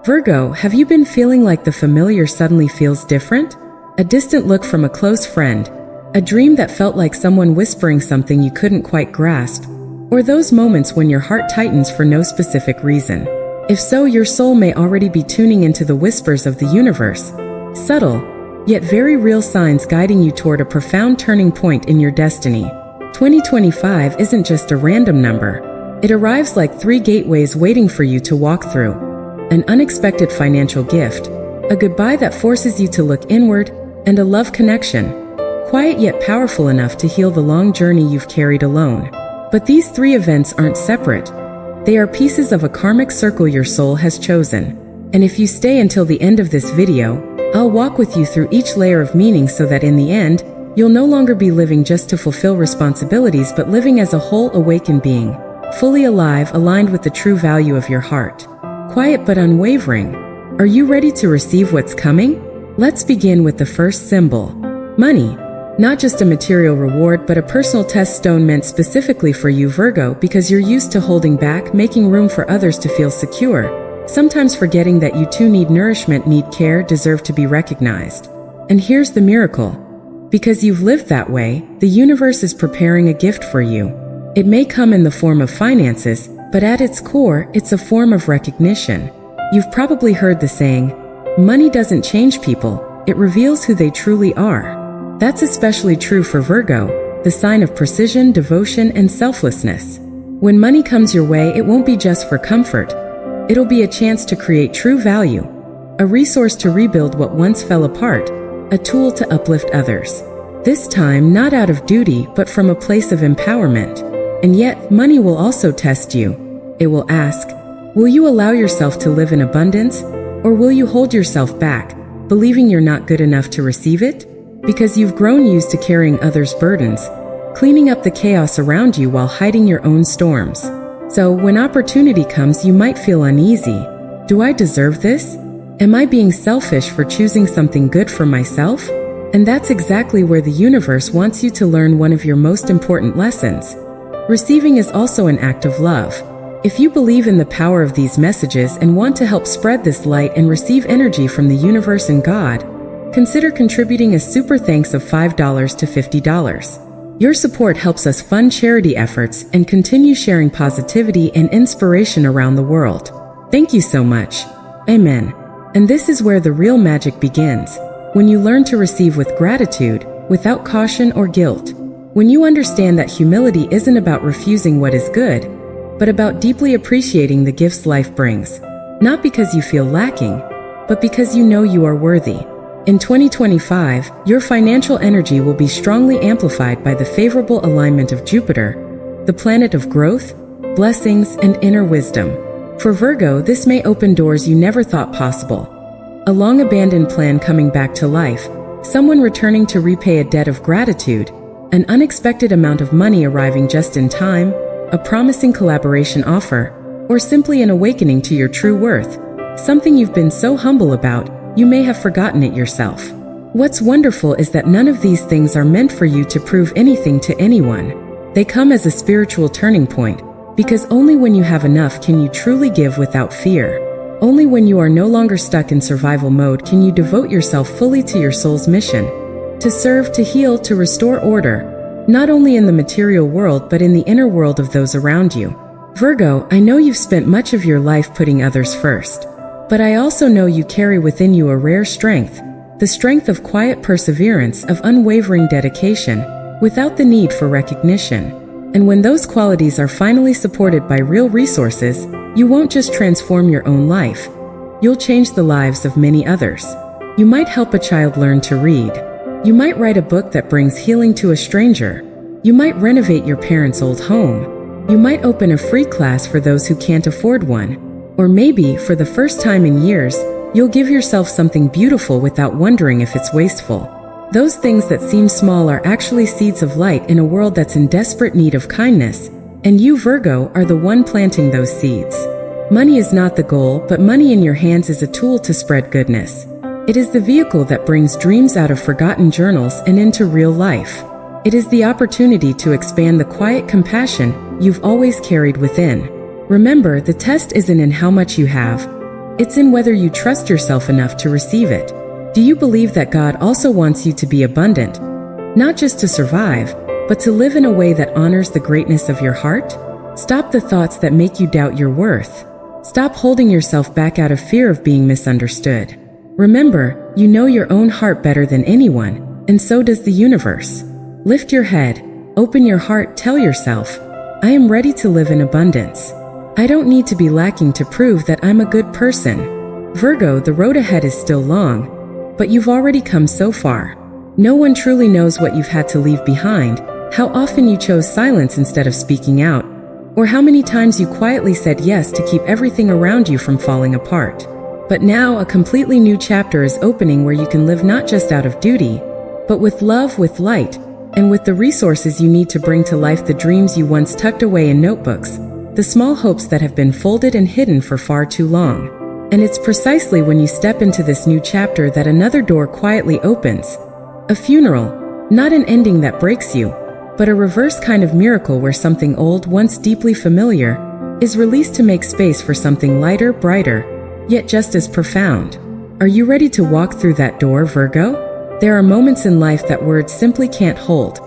Virgo, have you been feeling like the familiar suddenly feels different? A distant look from a close friend, a dream that felt like someone whispering something you couldn't quite grasp, or those moments when your heart tightens for no specific reason. If so, your soul may already be tuning into the whispers of the universe, subtle, yet very real signs guiding you toward a profound turning point in your destiny. 2025 isn't just a random number. It arrives like 3 gateways waiting for you to walk through. An unexpected financial gift, a goodbye that forces you to look inward, and a love connection, quiet yet powerful enough to heal the long journey you've carried alone. But these 3 events aren't separate. They are pieces of a karmic circle your soul has chosen. And if you stay until the end of this video, I'll walk with you through each layer of meaning so that in the end, you'll no longer be living just to fulfill responsibilities but living as a whole awakened being, fully alive, aligned with the true value of your heart. Quiet but unwavering. Are you ready to receive what's coming? Let's begin with the first symbol. Money. Not just a material reward but a personal test stone meant specifically for you, Virgo, because you're used to holding back, making room for others to feel secure, sometimes forgetting that you too need nourishment, need care, deserve to be recognized. And here's the miracle. Because you've lived that way, the universe is preparing a gift for you. It may come in the form of finances, but at its core, it's a form of recognition. You've probably heard the saying, money doesn't change people, it reveals who they truly are. That's especially true for Virgo, the sign of precision, devotion, and selflessness. When money comes your way, it won't be just for comfort. It'll be a chance to create true value, a resource to rebuild what once fell apart, a tool to uplift others. This time, not out of duty, but from a place of empowerment. And yet, money will also test you. It will ask, will you allow yourself to live in abundance, or will you hold yourself back, believing you're not good enough to receive it? Because you've grown used to carrying others' burdens, cleaning up the chaos around you while hiding your own storms. So when opportunity comes, you might feel uneasy. Do I deserve this? Am I being selfish for choosing something good for myself? And that's exactly where the universe wants you to learn one of your most important lessons. Receiving is also an act of love. If you believe in the power of these messages and want to help spread this light and receive energy from the universe and God, consider contributing a super thanks of $5 to $50. Your support helps us fund charity efforts and continue sharing positivity and inspiration around the world. Thank you so much. Amen. And this is where the real magic begins. When you learn to receive with gratitude, without caution or guilt. When you understand that humility isn't about refusing what is good, but about deeply appreciating the gifts life brings. Not because you feel lacking, but because you know you are worthy. In 2025, your financial energy will be strongly amplified by the favorable alignment of Jupiter, the planet of growth, blessings, and inner wisdom. For Virgo, this may open doors you never thought possible. A long-abandoned plan coming back to life, someone returning to repay a debt of gratitude, an unexpected amount of money arriving just in time, a promising collaboration offer, or simply an awakening to your true worth, something you've been so humble about, you may have forgotten it yourself. What's wonderful is that none of these things are meant for you to prove anything to anyone. They come as a spiritual turning point, because only when you have enough can you truly give without fear. Only when you are no longer stuck in survival mode can you devote yourself fully to your soul's mission, to serve, to heal, to restore order, not only in the material world but in the inner world of those around you. Virgo, I know you've spent much of your life putting others first. But I also know you carry within you a rare strength, the strength of quiet perseverance, of unwavering dedication, without the need for recognition. And when those qualities are finally supported by real resources, you won't just transform your own life. You'll change the lives of many others. You might help a child learn to read. You might write a book that brings healing to a stranger. You might renovate your parents' old home. You might open a free class for those who can't afford one. Or maybe, for the first time in years, you'll give yourself something beautiful without wondering if it's wasteful. Those things that seem small are actually seeds of light in a world that's in desperate need of kindness, and you, Virgo, are the one planting those seeds. Money is not the goal, but money in your hands is a tool to spread goodness. It is the vehicle that brings dreams out of forgotten journals and into real life. It is the opportunity to expand the quiet compassion you've always carried within. Remember, the test isn't in how much you have. It's in whether you trust yourself enough to receive it. Do you believe that God also wants you to be abundant? Not just to survive, but to live in a way that honors the greatness of your heart? Stop the thoughts that make you doubt your worth. Stop holding yourself back out of fear of being misunderstood. Remember, you know your own heart better than anyone, and so does the universe. Lift your head, open your heart, tell yourself, I am ready to live in abundance. I don't need to be lacking to prove that I'm a good person. Virgo, the road ahead is still long, but you've already come so far. No one truly knows what you've had to leave behind, how often you chose silence instead of speaking out, or how many times you quietly said yes to keep everything around you from falling apart. But now a completely new chapter is opening where you can live not just out of duty, but with love, with light, and with the resources you need to bring to life the dreams you once tucked away in notebooks, the small hopes that have been folded and hidden for far too long. And it's precisely when you step into this new chapter that another door quietly opens. A funeral, not an ending that breaks you, but a reverse kind of miracle where something old, once deeply familiar, is released to make space for something lighter, brighter, yet just as profound. Are you ready to walk through that door, Virgo? There are moments in life that words simply can't hold.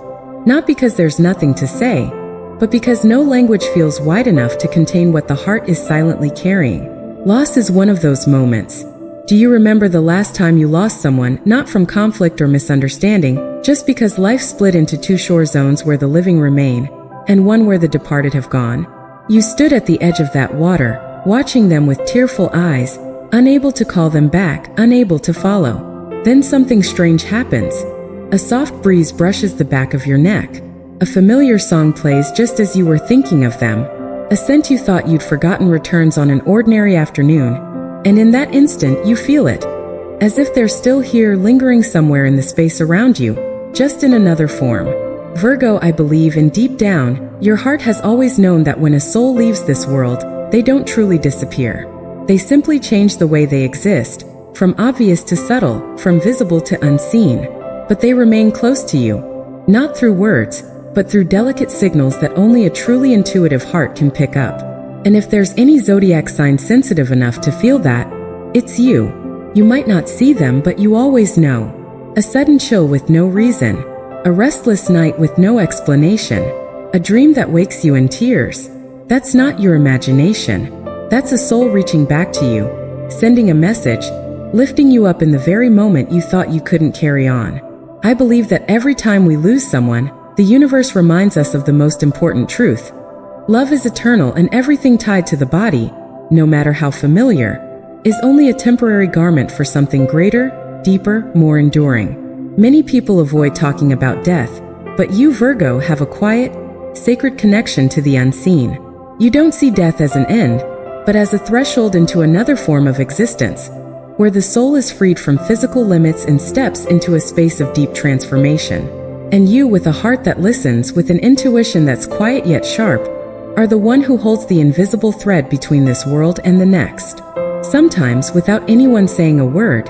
Not because there's nothing to say, but because no language feels wide enough to contain what the heart is silently carrying. Loss is one of those moments. Do you remember the last time you lost someone, not from conflict or misunderstanding, just because life split into two shore zones where the living remain, and one where the departed have gone? You stood at the edge of that water, watching them with tearful eyes, unable to call them back, unable to follow. Then something strange happens. A soft breeze brushes the back of your neck. A familiar song plays just as you were thinking of them. A scent you thought you'd forgotten returns on an ordinary afternoon, and in that instant you feel it, as if they're still here, lingering somewhere in the space around you, just in another form. Virgo, I believe in deep down, your heart has always known that when a soul leaves this world, they don't truly disappear. They simply change the way they exist, from obvious to subtle, from visible to unseen. But they remain close to you, not through words, but through delicate signals that only a truly intuitive heart can pick up. And if there's any zodiac sign sensitive enough to feel that, it's you. You might not see them, but you always know. A sudden chill with no reason, a restless night with no explanation, a dream that wakes you in tears. That's not your imagination. That's a soul reaching back to you, sending a message, lifting you up in the very moment you thought you couldn't carry on. I believe that every time we lose someone, the universe reminds us of the most important truth. Love is eternal, and everything tied to the body, no matter how familiar, is only a temporary garment for something greater, deeper, more enduring. Many people avoid talking about death, but you, Virgo, have a quiet, sacred connection to the unseen. You don't see death as an end, but as a threshold into another form of existence, where the soul is freed from physical limits and steps into a space of deep transformation. And you, with a heart that listens, with an intuition that's quiet yet sharp, are the one who holds the invisible thread between this world and the next. Sometimes, without anyone saying a word,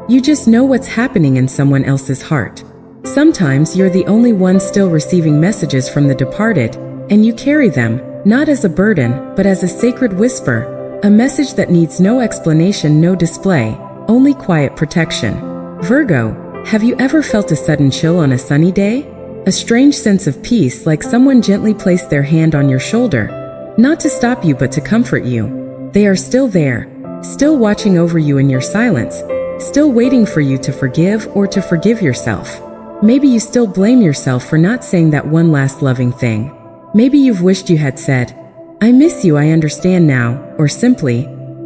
you just know what's happening in someone else's heart. Sometimes you're the only one still receiving messages from the departed, and you carry them, not as a burden, but as a sacred whisper, a message that needs no explanation, no display, only quiet protection. Virgo, have you ever felt a sudden chill on a sunny day? A strange sense of peace, like someone gently placed their hand on your shoulder, not to stop you but to comfort you. They are still there, still watching over you in your silence, still waiting for you to forgive or to forgive yourself. Maybe you still blame yourself for not saying that one last loving thing. Maybe you've wished you had said, I miss you, I understand now, or simply,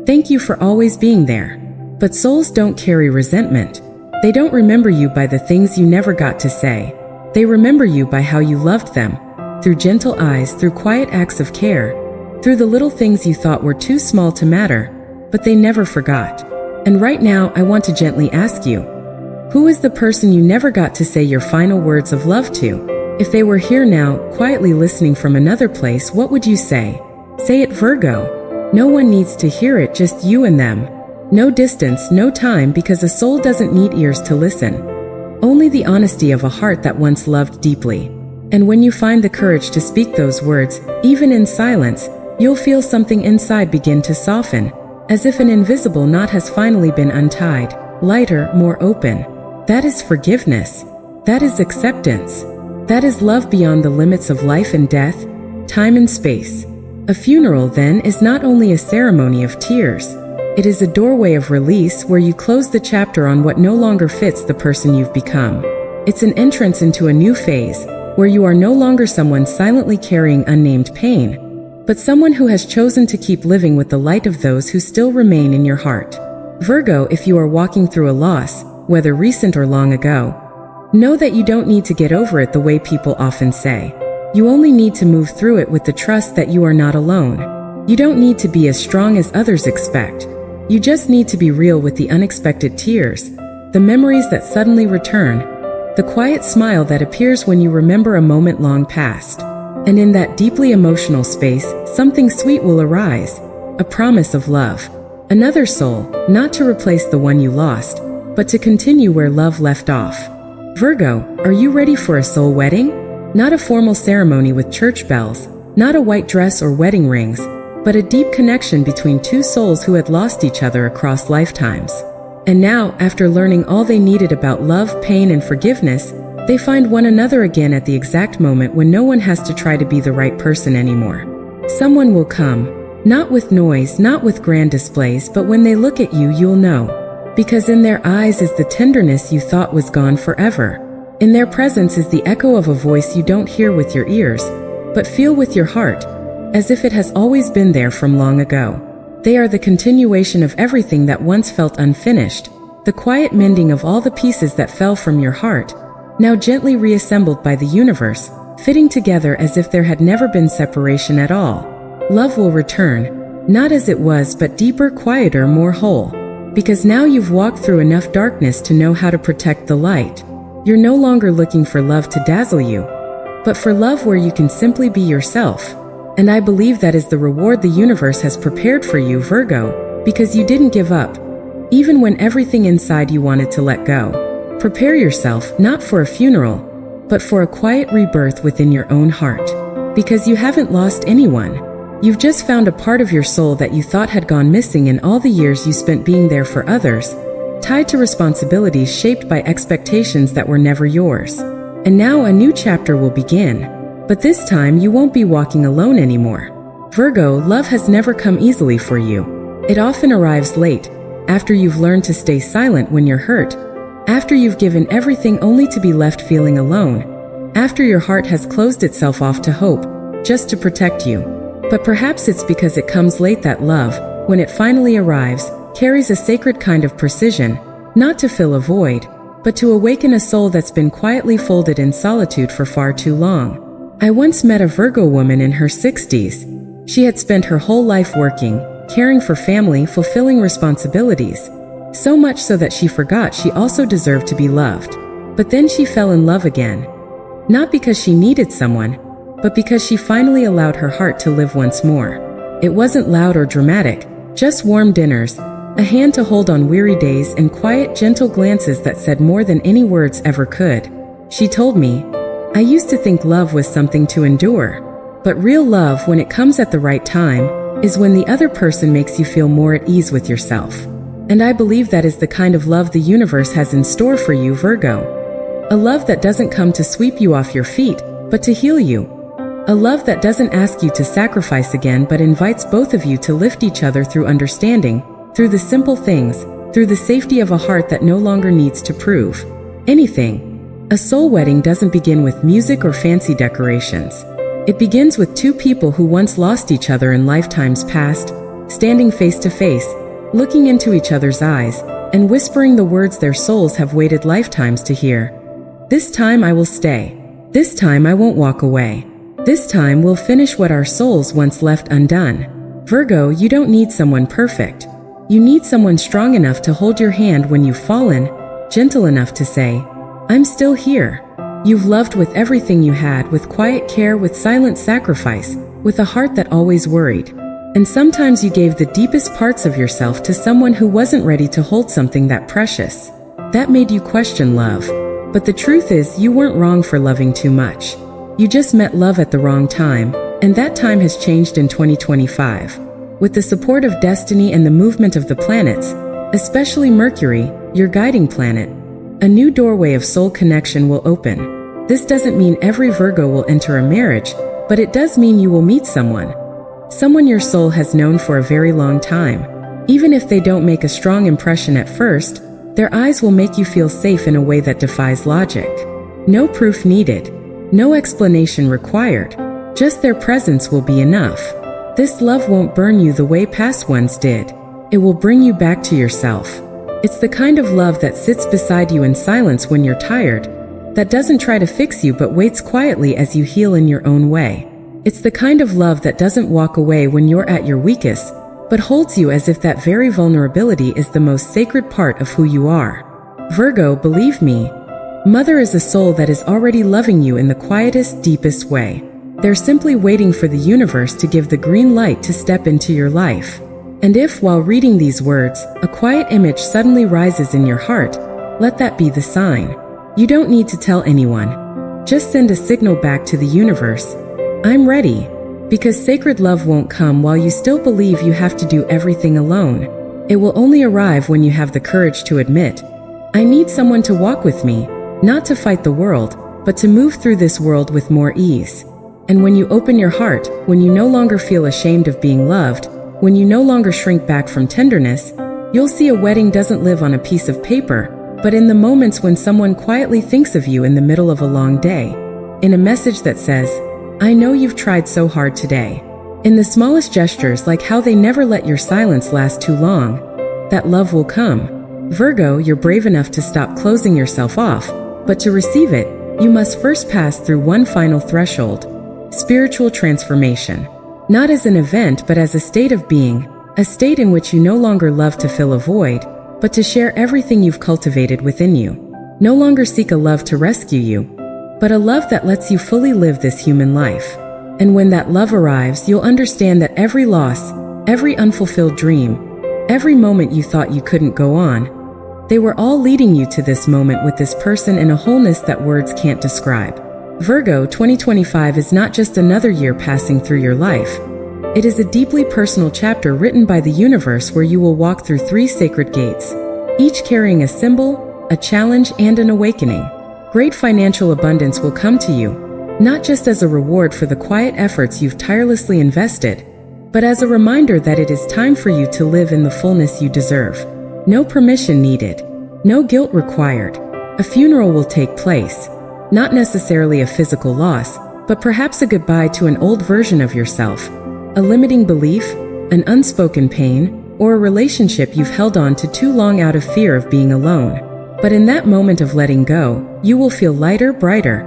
thank you for always being there. But souls don't carry resentment. They don't remember you by the things you never got to say. They remember you by how you loved them, through gentle eyes, through quiet acts of care, through the little things you thought were too small to matter, but they never forgot. And right now, I want to gently ask you, who is the person you never got to say your final words of love to? If they were here now, quietly listening from another place, what would you say? Say it, Virgo. No one needs to hear it, just you and them. No distance, no time, because a soul doesn't need ears to listen. Only the honesty of a heart that once loved deeply. And when you find the courage to speak those words, even in silence, you'll feel something inside begin to soften. as if an invisible knot has finally been untied, lighter, more open. That is forgiveness. That is acceptance. That is love beyond the limits of life and death, time and space. A funeral, then, is not only a ceremony of tears. It is a doorway of release where you close the chapter on what no longer fits the person you've become. It's an entrance into a new phase, where you are no longer someone silently carrying unnamed pain, but someone who has chosen to keep living with the light of those who still remain in your heart. Virgo, if you are walking through a loss, whether recent or long ago, know that you don't need to get over it the way people often say. You only need to move through it with the trust that you are not alone. You don't need to be as strong as others expect. You just need to be real with the unexpected tears, the memories that suddenly return, the quiet smile that appears when you remember a moment long past. And in that deeply emotional space, something sweet will arise, a promise of love. Another soul, not to replace the one you lost, but to continue where love left off. Virgo, are you ready for a soul wedding? Not a formal ceremony with church bells, not a white dress or wedding rings, but a deep connection between two souls who had lost each other across lifetimes. And now, after learning all they needed about love, pain, and forgiveness, they find one another again at the exact moment when no one has to try to be the right person anymore. Someone will come, not with noise, not with grand displays, but when they look at you, you'll know. Because in their eyes is the tenderness you thought was gone forever. In their presence is the echo of a voice you don't hear with your ears, but feel with your heart, as if it has always been there from long ago. They are the continuation of everything that once felt unfinished, the quiet mending of all the pieces that fell from your heart, now gently reassembled by the universe, fitting together as if there had never been separation at all. Love will return, not as it was, but deeper, quieter, more whole. Because now you've walked through enough darkness to know how to protect the light. You're no longer looking for love to dazzle you, but for love where you can simply be yourself. And I believe that is the reward the universe has prepared for you, Virgo, because you didn't give up, even when everything inside you wanted to let go. Prepare yourself, not for a funeral, but for a quiet rebirth within your own heart. Because you haven't lost anyone. You've just found a part of your soul that you thought had gone missing in all the years you spent being there for others, tied to responsibilities shaped by expectations that were never yours. And now a new chapter will begin. But this time you won't be walking alone anymore. Virgo, love has never come easily for you. It often arrives late, after you've learned to stay silent when you're hurt, after you've given everything only to be left feeling alone, after your heart has closed itself off to hope, just to protect you. But perhaps it's because it comes late that love, when it finally arrives, carries a sacred kind of precision, not to fill a void, but to awaken a soul that's been quietly folded in solitude for far too long. I once met a Virgo woman in her 60s. She had spent her whole life working, caring for family, fulfilling responsibilities. So much so that she forgot she also deserved to be loved. But then she fell in love again. Not because she needed someone, but because she finally allowed her heart to live once more. It wasn't loud or dramatic, just warm dinners, a hand to hold on weary days, and quiet, gentle glances that said more than any words ever could. She told me, I used to think love was something to endure. But real love, when it comes at the right time, is when the other person makes you feel more at ease with yourself. And I believe that is the kind of love the universe has in store for you, Virgo. A love that doesn't come to sweep you off your feet, but to heal you. A love that doesn't ask you to sacrifice again, but invites both of you to lift each other through understanding, through the simple things, through the safety of a heart that no longer needs to prove anything. A soul wedding doesn't begin with music or fancy decorations. It begins with two people who once lost each other in lifetimes past, standing face to face, looking into each other's eyes, and whispering the words their souls have waited lifetimes to hear. This time I will stay. This time I won't walk away. This time we'll finish what our souls once left undone. Virgo, you don't need someone perfect. You need someone strong enough to hold your hand when you've fallen, gentle enough to say, I'm still here. You've loved with everything you had, with quiet care, with silent sacrifice, with a heart that always worried. And sometimes you gave the deepest parts of yourself to someone who wasn't ready to hold something that precious. That made you question love. But the truth is, you weren't wrong for loving too much. You just met love at the wrong time, and that time has changed in 2025. With the support of destiny and the movement of the planets, especially Mercury, your guiding planet, a new doorway of soul connection will open. This doesn't mean every Virgo will enter a marriage, but it does mean you will meet someone your soul has known for a very long time. Even if they don't make a strong impression at first, their eyes will make you feel safe in a way that defies logic. No proof needed. No explanation required. Just their presence will be enough. This love won't burn you the way past ones did. It will bring you back to yourself. It's the kind of love that sits beside you in silence when you're tired, that doesn't try to fix you but waits quietly as you heal in your own way. It's the kind of love that doesn't walk away when you're at your weakest, but holds you as if that very vulnerability is the most sacred part of who you are. Virgo, believe me, Mother is a soul that is already loving you in the quietest, deepest way. They're simply waiting for the universe to give the green light to step into your life. And if, while reading these words, a quiet image suddenly rises in your heart, let that be the sign. You don't need to tell anyone. Just send a signal back to the universe. I'm ready. Because sacred love won't come while you still believe you have to do everything alone. It will only arrive when you have the courage to admit, I need someone to walk with me, not to fight the world, but to move through this world with more ease. And when you open your heart, when you no longer feel ashamed of being loved, when you no longer shrink back from tenderness, you'll see a wedding doesn't live on a piece of paper, but in the moments when someone quietly thinks of you in the middle of a long day. In a message that says, I know you've tried so hard today. In the smallest gestures, like how they never let your silence last too long, that love will come. Virgo, you're brave enough to stop closing yourself off, but to receive it, you must first pass through one final threshold: spiritual transformation. Not as an event, but as a state of being, a state in which you no longer love to fill a void, but to share everything you've cultivated within you. No longer seek a love to rescue you, but a love that lets you fully live this human life. And when that love arrives, you'll understand that every loss, every unfulfilled dream, every moment you thought you couldn't go on, they were all leading you to this moment with this person in a wholeness that words can't describe. Virgo, 2025 is not just another year passing through your life. It is a deeply personal chapter written by the universe where you will walk through 3 sacred gates, each carrying a symbol, a challenge, and an awakening. Great financial abundance will come to you, not just as a reward for the quiet efforts you've tirelessly invested, but as a reminder that it is time for you to live in the fullness you deserve. No permission needed. No guilt required. A funeral will take place. Not necessarily a physical loss, but perhaps a goodbye to an old version of yourself, a limiting belief, an unspoken pain, or a relationship you've held on to too long out of fear of being alone. But in that moment of letting go, you will feel lighter, brighter,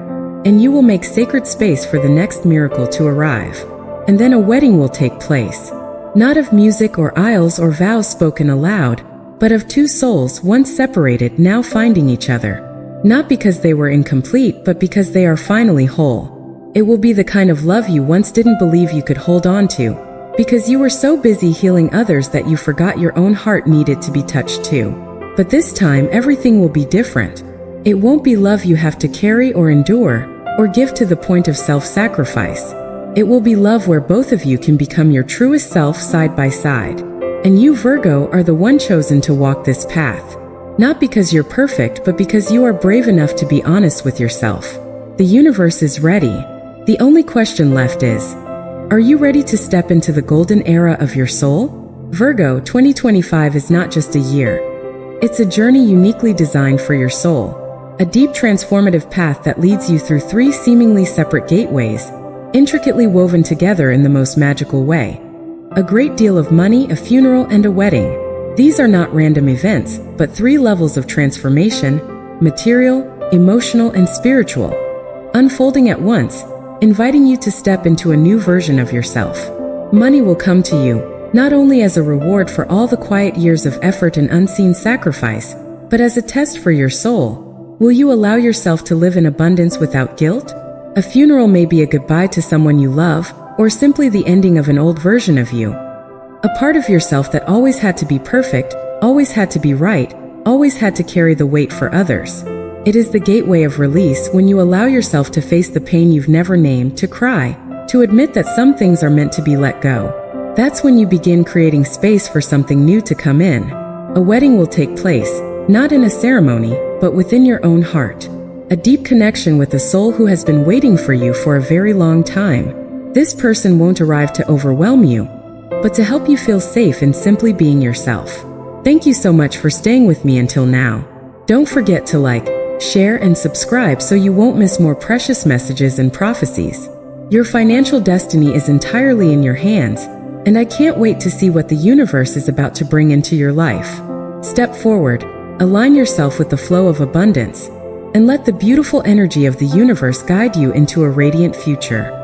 and you will make sacred space for the next miracle to arrive. And then a wedding will take place. Not of music or aisles or vows spoken aloud, but of 2 souls once separated now finding each other. Not because they were incomplete, but because they are finally whole. It will be the kind of love you once didn't believe you could hold on to, because you were so busy healing others that you forgot your own heart needed to be touched too. But this time everything will be different. It won't be love you have to carry or endure, or give to the point of self-sacrifice. It will be love where both of you can become your truest self side by side. And you, Virgo, are the one chosen to walk this path. Not because you're perfect, but because you are brave enough to be honest with yourself. The universe is ready. The only question left is, are you ready to step into the golden era of your soul? Virgo, 2025 is not just a year. It's a journey uniquely designed for your soul. A deep transformative path that leads you through 3 seemingly separate gateways, intricately woven together in the most magical way. A great deal of money, a funeral, and a wedding. These are not random events, but 3 levels of transformation: material, emotional, and spiritual, unfolding at once, inviting you to step into a new version of yourself. Money will come to you, not only as a reward for all the quiet years of effort and unseen sacrifice, but as a test for your soul. Will you allow yourself to live in abundance without guilt? A funeral may be a goodbye to someone you love, or simply the ending of an old version of you. A part of yourself that always had to be perfect, always had to be right, always had to carry the weight for others. It is the gateway of release when you allow yourself to face the pain you've never named, to cry, to admit that some things are meant to be let go. That's when you begin creating space for something new to come in. A wedding will take place, not in a ceremony, but within your own heart. A deep connection with a soul who has been waiting for you for a very long time. This person won't arrive to overwhelm you, but to help you feel safe in simply being yourself. Thank you so much for staying with me until now. Don't forget to like, share, and subscribe so you won't miss more precious messages and prophecies. Your financial destiny is entirely in your hands, and I can't wait to see what the universe is about to bring into your life. Step forward, align yourself with the flow of abundance, and let the beautiful energy of the universe guide you into a radiant future.